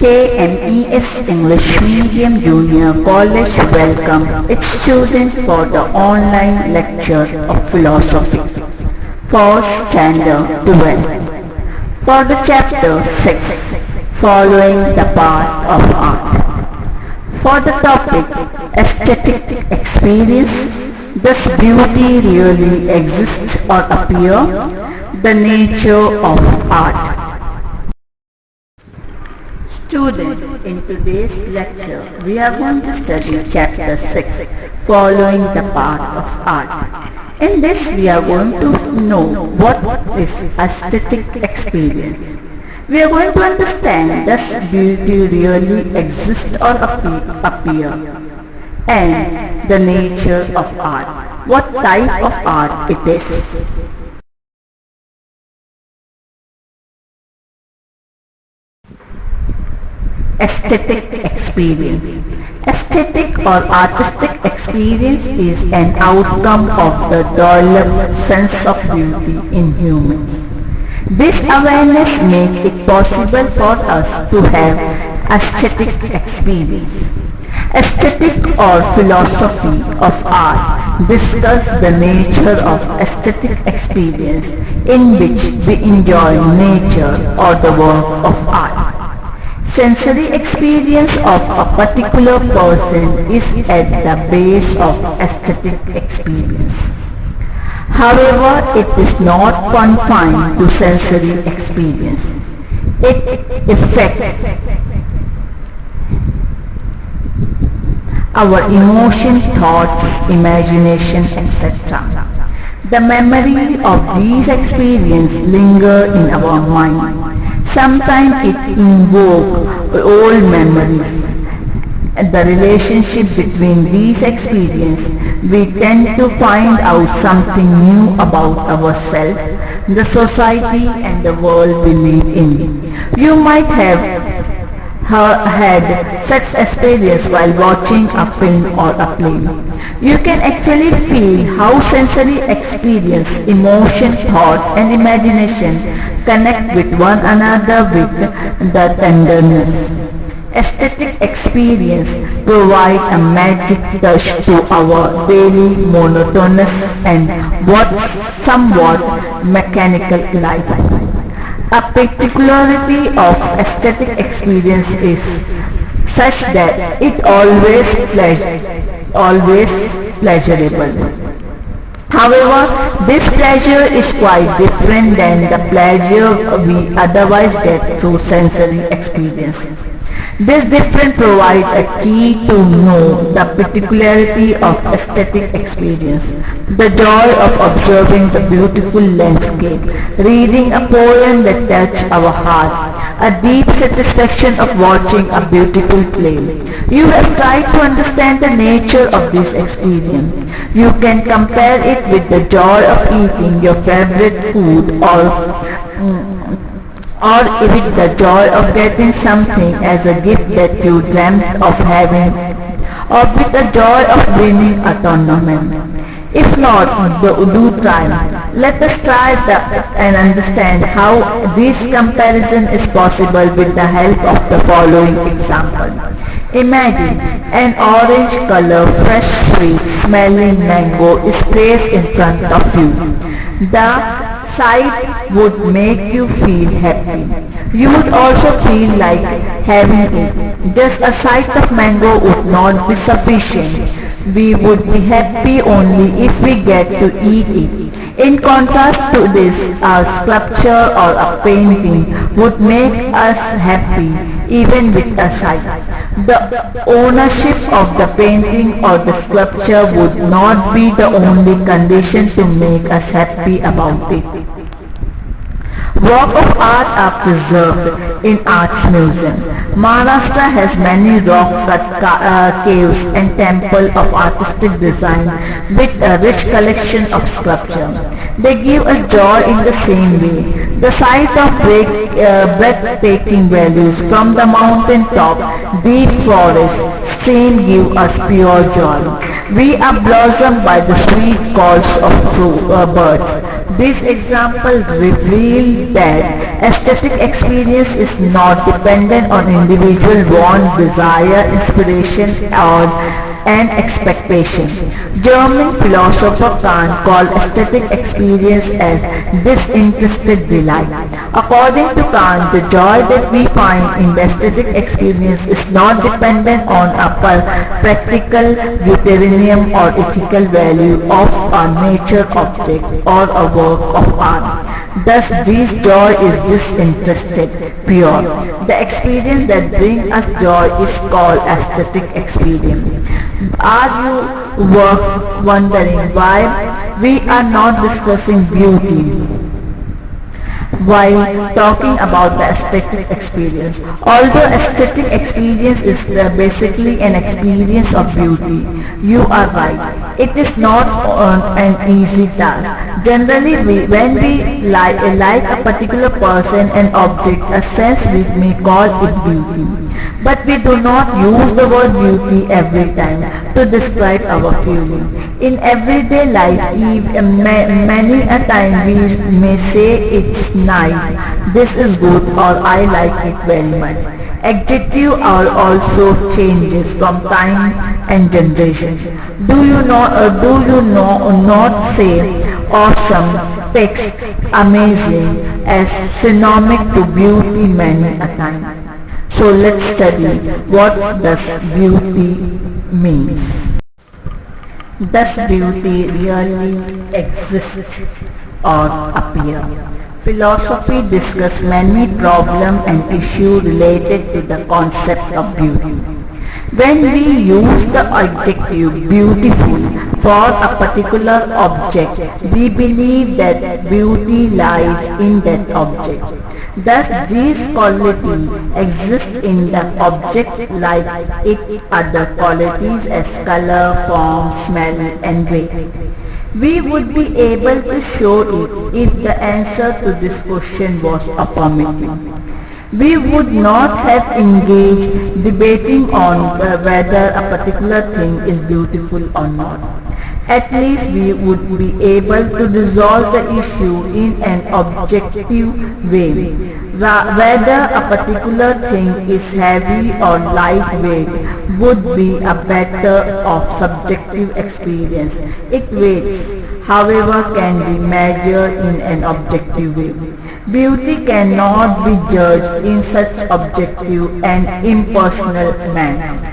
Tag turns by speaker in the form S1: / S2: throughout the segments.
S1: KMES English Medium Junior College welcome its students for the online lecture of philosophy for Standard 12 for the chapter 6, Following the Path of Art. For the topic Aesthetic Experience, does beauty really exist or appear? The nature of art. Students, in today's lecture, we are going to study chapter 6, Following the Path of Art. In this, we are going to know what is aesthetic experience. We are going to understand does beauty really exist or appear, and the nature of art, what type of art it is. Aesthetic experience. Aesthetic or artistic experience is an outcome of the developed sense of beauty in humans. This awareness makes it possible for us to have aesthetic experience. Aesthetic or philosophy of art discuss the nature of aesthetic experience in which we enjoy nature or the work of art. Sensory experience of a particular person is at the base of aesthetic experience. However, it is not confined to sensory experience. It affects our emotion, thoughts, imagination, etc. The memory of these experiences linger in our mind. Sometimes it invokes old memories. The relationship between these experiences, we tend to find out something new about ourselves, the society and the world we live in. You might have had such experience while watching a film or a play. You can actually feel how sensory experience, emotion, thought and imagination connect with one another with the tenderness. Aesthetic experience provides a magic touch to our daily monotonous and somewhat mechanical life. A particularity of aesthetic experience is such that it always pleasurable. However, this pleasure is quite different than the pleasure we otherwise get through sensory experience. This difference provides a key to know the particularity of aesthetic experience, the joy of observing the beautiful landscape, reading a poem that touches our heart, a deep satisfaction of watching a beautiful play. You have tried to understand the nature of this experience. You can compare it with the joy of eating your favorite food or with the joy of getting something as a gift that you dreamt of having, or with the joy of winning a tournament. If not, do try. Let us try and understand how this comparison is possible with the help of the following example. Imagine an orange color, fresh, sweet smelling mango is placed in front of you. The sight would make you feel happy. You would also feel like having it. Just a sight of mango would not be sufficient. We would be happy only if we get to eat it. In contrast to this, a sculpture or a painting would make us happy even with a sight. The ownership of the painting or the sculpture would not be the only condition to make us happy about it. Works of art are preserved in Arts Museum. Maharashtra has many rock-cut caves and temples of artistic design with a rich collection of sculpture. They give us joy in the same way. The sight of breathtaking values from the mountain top, deep forests, stream give us pure joy. We are blossomed by the sweet calls of birds. This example reveals that Aesthetic experience is not dependent on individual want, desire, inspiration or and expectation. German philosopher Kant called aesthetic experience as disinterested delight. According to Kant, the joy that we find in the aesthetic experience is not dependent on a practical, utilitarian or ethical value of a nature object or a work of art. Thus, this joy is disinterested, pure. The experience that brings us joy is called aesthetic experience. Are you wondering why we are not discussing beauty while talking about the aesthetic experience? Although aesthetic experience is basically an experience of beauty, you are right. It is not an easy task. Generally, when we like a particular person and object, a sense we may call it beauty. But we do not use the word beauty every time to describe our feeling. In everyday life, many a time we may say it's nice, this is good or I like it very much. Adjective are also changes from time and generation. Do you not say awesome, text, amazing as synonym to beauty many a time? So let's study what does beauty mean. Does beauty really exist or appear? Philosophy discusses many problems and issues related to the concept of beauty. When we use the adjective beautiful for a particular object, we believe that beauty lies in that object. Thus, these qualities exist in the object like its other qualities as color, form, smell, and weight. We would be able to show it if the answer to this question was affirmative. We would not have engaged debating on whether a particular thing is beautiful or not. At least we would be able to resolve the issue in an objective way. Whether a particular thing is heavy or lightweight would be a matter of subjective experience. Its weight, however, can be measured in an objective way. Beauty cannot be judged in such objective and impersonal manner.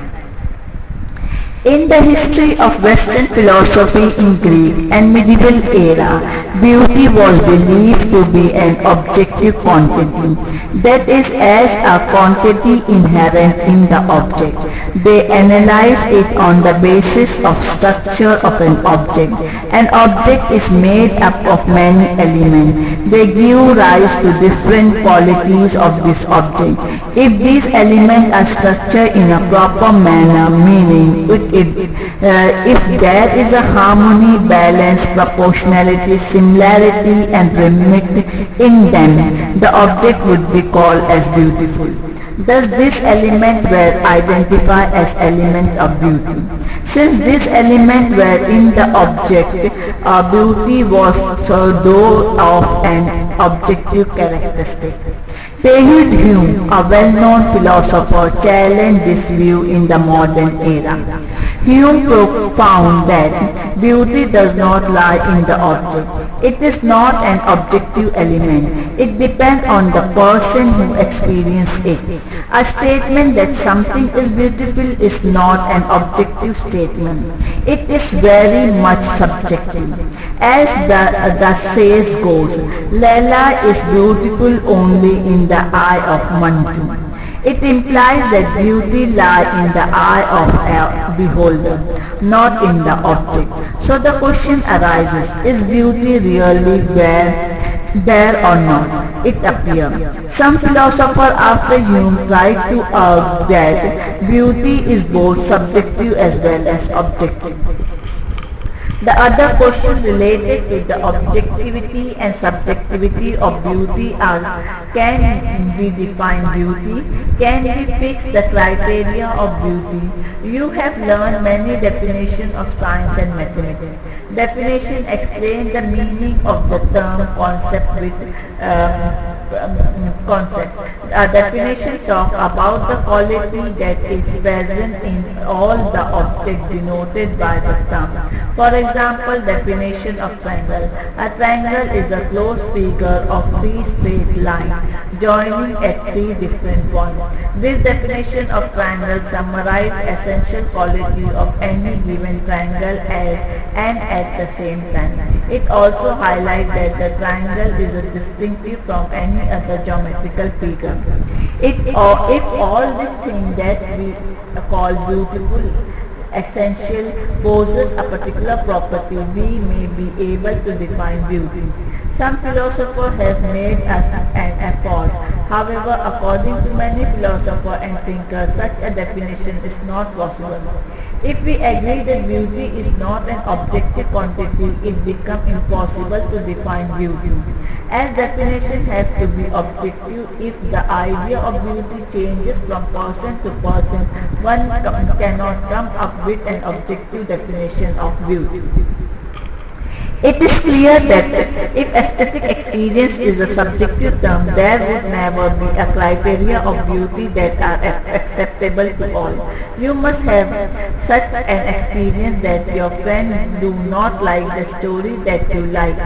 S1: In the history of Western philosophy in Greek and medieval era, beauty was believed to be an objective quantity, that is, as a quantity inherent in the object. They analyze it on the basis of structure of an object. An object is made up of many elements. They give rise to different qualities of this object. If these elements are structured in a proper manner, meaning if there is a harmony, balance, proportionality, similarity and rhythm in them, the object would be called as beautiful. Thus these elements were identified as elements of beauty. Since these elements were in the object, beauty was though of an objective characteristic. David Hume, a well-known philosopher, challenged this view in the modern era. Hume found that beauty does not lie in the object. It is not an objective element. It depends on the person who experiences it. A statement that something is beautiful is not an objective statement. It is very much subjective. As the saying goes, Leela is beautiful only in the eye of Manju. It implies that beauty lies in the eye of a beholder, not in the object. So the question arises, is beauty really there or not? It appears. Some philosophers after Hume tried to argue that beauty is both subjective as well as objective. The other questions related to the objectivity and subjectivity of beauty are, can we define beauty? Can we fix the criteria of beauty? You have learned many definitions of science and mathematics. Definition explain the meaning of the term concept with concept. A definition talks about the quality that is present in all the objects denoted by the term. For example, definition of triangle. A triangle is a closed figure of three straight lines joining at three different points. This definition of triangle summarizes essential qualities of any given triangle and at the same time. It also highlights that the triangle is distinctive from any other geometrical figure. If all these things that we call beautiful essential possess a particular property, we may be able to define beauty. Some philosophers have made an effort. However, according to many philosophers and thinkers, such a definition is not possible. If we agree that beauty is not an objective quantity, it becomes impossible to define beauty. As definition has to be objective, if the idea of beauty changes from person to person, one cannot come up with an objective definition of beauty. It is clear that if aesthetic experience is a subjective term, there would never be a criteria of beauty that are acceptable to all. You must have such an experience that your friends do not like the story that you like.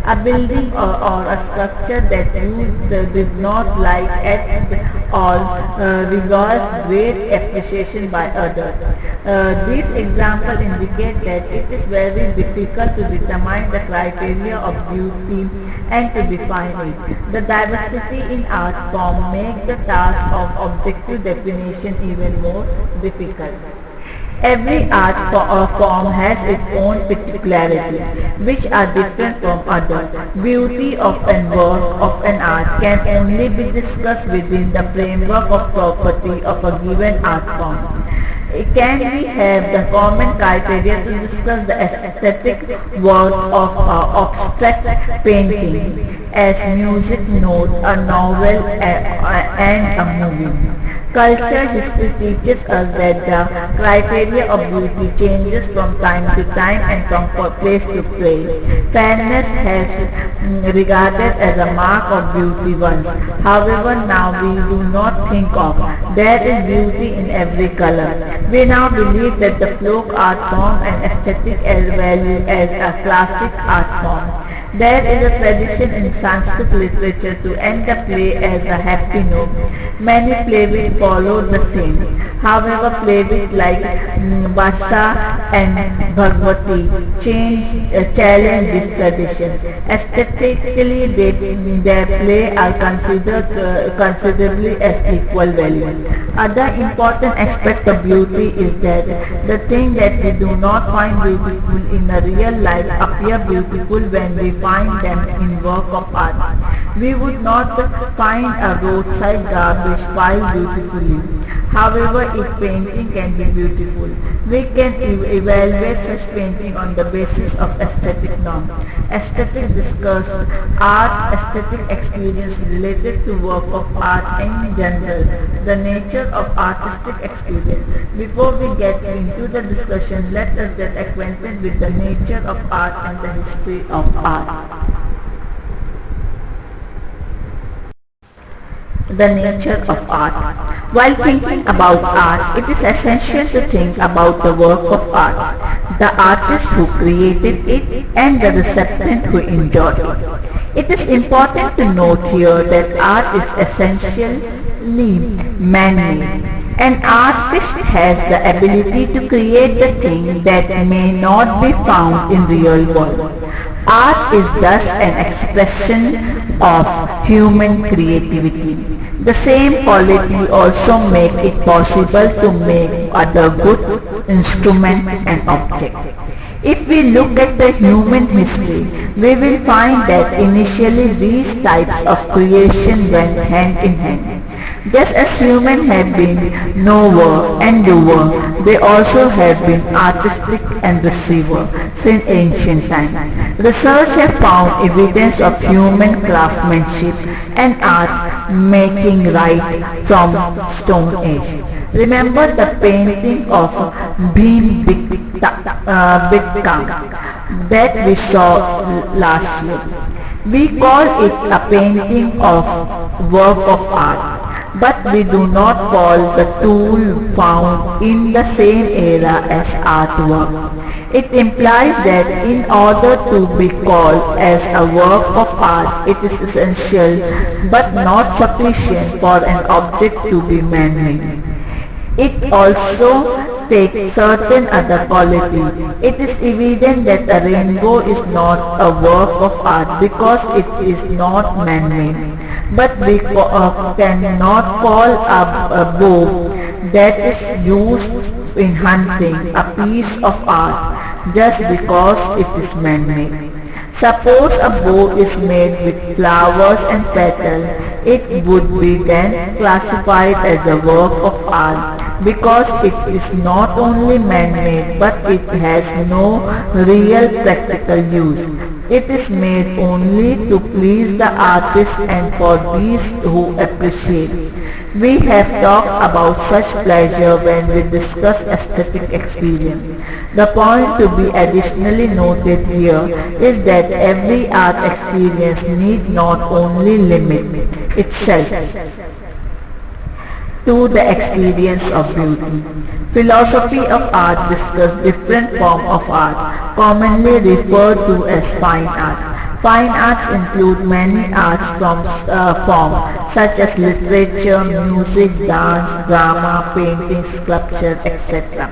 S1: A building or a structure that you did not like at all regards great appreciation by others. These examples indicate that it is very difficult to determine the criteria of beauty and to define it. The diversity in art form makes the task of objective definition even more difficult. Every art form has its own particularities, which are different from others. Beauty of an work of an art can only be discussed within the framework of property of a given art form. Can we have the common criteria to discuss the aesthetic work of abstract painting as music notes, a novel, and a movie? Culture history teaches us that the criteria of beauty changes from time to time and from place to place. Fairness has regarded as a mark of beauty once. However, now we do not think of. There is beauty in every color. We now believe that the folk art form and aesthetic as value as a classic art form. There is a tradition in Sanskrit literature to end a play as a happy note. Many plays follow the same. However, plays like Vasa and Bhagavati challenge this tradition. Aesthetically, their plays are considered considerably as equal value. Other important aspect of beauty is that the thing that we do not find beautiful in a real life appear beautiful when we find them in work of art. We would not find a roadside garbage pile beautifully. However, if painting can be beautiful, we can evaluate such painting on the basis of aesthetic norms. Aesthetic discuss art, aesthetic experience related to work of art in general, the nature of artistic experience. Before we get into the discussion, let us get acquainted with the nature of art and the history of art. The nature of art. While thinking about art, it is essential to think about the work of art, the artist who created it and the recipient who enjoyed it. It is important to note here that art is essentially man-made. An artist has the ability to create the thing that may not be found in real world. Art is thus an expression of human creativity. The same quality also makes it possible to make other good instruments and objects. If we look at the human history, we will find that initially these types of creation went hand in hand. Just as humans have been knower and doer, they also have been artistic and receiver since ancient times. Research has found evidence of human craftsmanship and art making right from Stone Age. Remember the painting of Bhim Bitka that we saw last year. We call it a painting of work of art, but we do not call the tool found in the same era as artwork. It implies that in order to be called as a work of art, it is essential but not sufficient for an object to be man-made. It also takes certain other qualities. It is evident that a rainbow is not a work of art because it is not man-made. But we cannot call a bow that is used in hunting a piece of art just because it is man-made. Suppose a bow is made with flowers and petals, it would be then classified as a work of art because it is not only man-made but it has no real practical use. It is made only to please the artist and for these who appreciate. We have talked about such pleasure when we discuss aesthetic experience. The point to be additionally noted here is that every art experience need not only limit itself to the experience of beauty. Philosophy of art discusses different forms of art, commonly referred to as fine art. Fine arts include many arts forms such as literature, music, dance, drama, painting, sculpture, etc.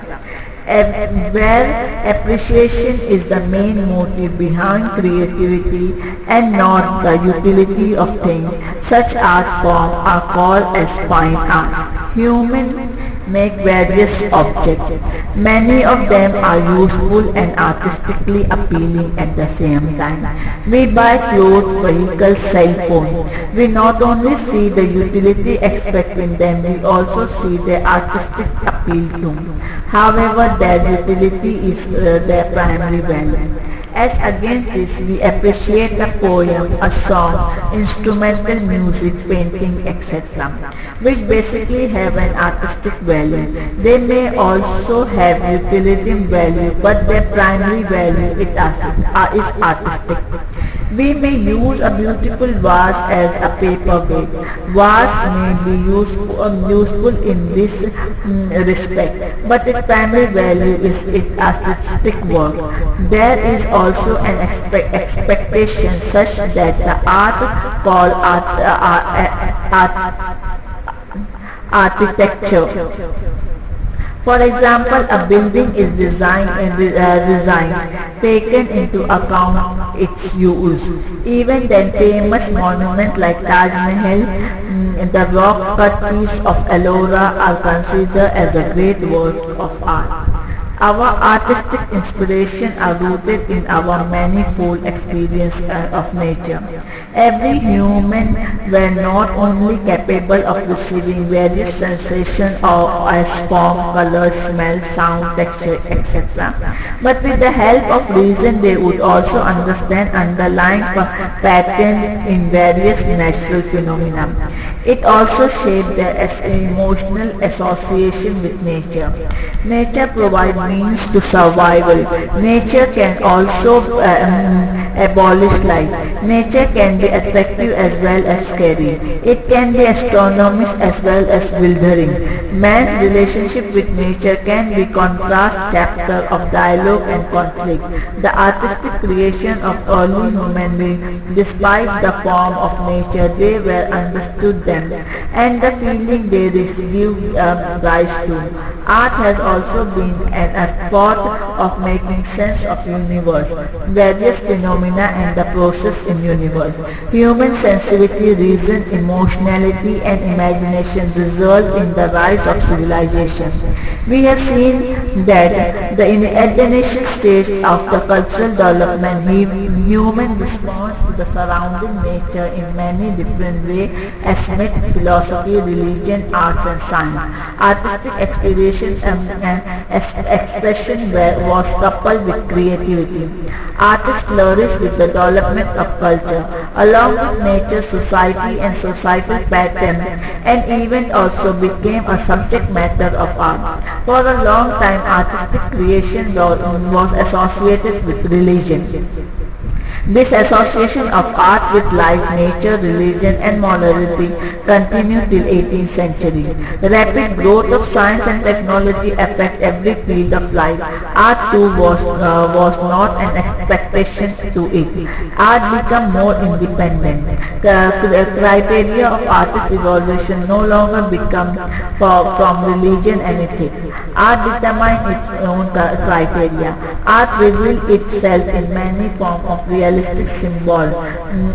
S1: Where appreciation is the main motive behind creativity and not the utility of things, such art forms are called as fine art. Humans make various objects. Many of them are useful and artistically appealing at the same time. We buy clothes, vehicles, cell phones. We not only see the utility aspect in them, we also see their artistic appeal too. However, their utility is their primary value. As against this, we appreciate a poem, a song, instrumental music, painting, etc., which basically have an artistic value. They may also have utility value, but their primary value is artistic. We may use a beautiful vase as a paperweight. Vase may be useful in this respect, but its primary value is its artistic work. There is also an expectation such that the art called architecture. For example, a building is designed taken into account its use. Even then, famous monuments like Taj Mahal, the rock-cut piece of Ellora are considered as a great work of art. Our artistic inspiration are rooted in our manifold experience of nature. Every human were not only capable of receiving various sensations as form, color, smell, sound, texture, etc., but with the help of reason they would also understand underlying patterns in various natural phenomena. It also shaped their emotional association with nature. Nature provides means to survival. Nature can also abolish life. Nature can be attractive as well as scary. It can be astonishing as well as bewildering. Man's relationship with nature can be contrast chapter of dialogue and conflict. The artistic creation of early human beings, despite the form of nature they were understood them, and the feeling they received rise to. Art has also been an effort of making sense of universe, various phenomena and the process in universe. Human sensitivity, reason, emotionality and imagination result in the rise of civilization. We have seen that at the initial stage of the cultural development, human response to the surrounding nature in many different ways as myth, philosophy, religion, arts and science. Artistic expression was coupled with creativity. Artists flourished with the development of culture, along with nature, society and societal patterns, and even also became a subject matter of art. For a long time, artistic creation was associated with religion. This association of art with life, nature, religion and morality continued till 18th century. The rapid growth of science and technology affect every field of life. Art too was not an expectation to it. Art became more independent. The criteria of artist evolution no longer become from religion and ethics. Art determines its own criteria. Art reveals itself in many forms of realistic symbol,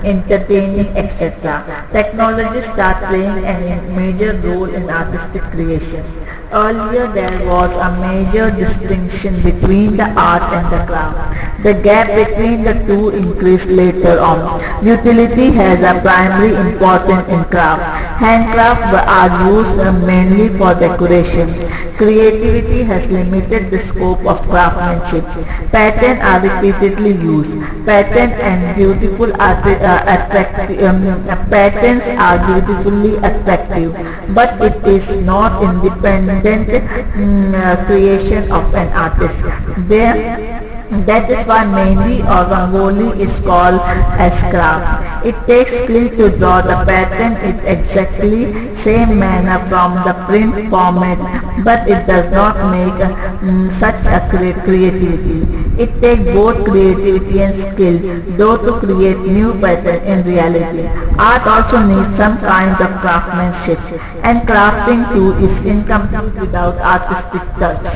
S1: entertaining, etc. Technology starts playing a major role in artistic creation. Earlier there was a major distinction between the art and the craft. The gap between the two increased later on. Utility has a primary importance in craft. Handcrafts are used mainly for decoration. Creativity has limited the scope of craftsmanship. Patterns are repeatedly used. Patterns are beautifully attractive, but it is not independent creation of an artist. That is why mehndi or rangoli is called as craft. It takes skill to draw the pattern in exactly same manner from the print format, but it does not make such a creativity. It takes both creativity and skill, though to create new pattern in reality. Art also needs some kind of craftsmanship, and crafting too is incomplete without artistic touch.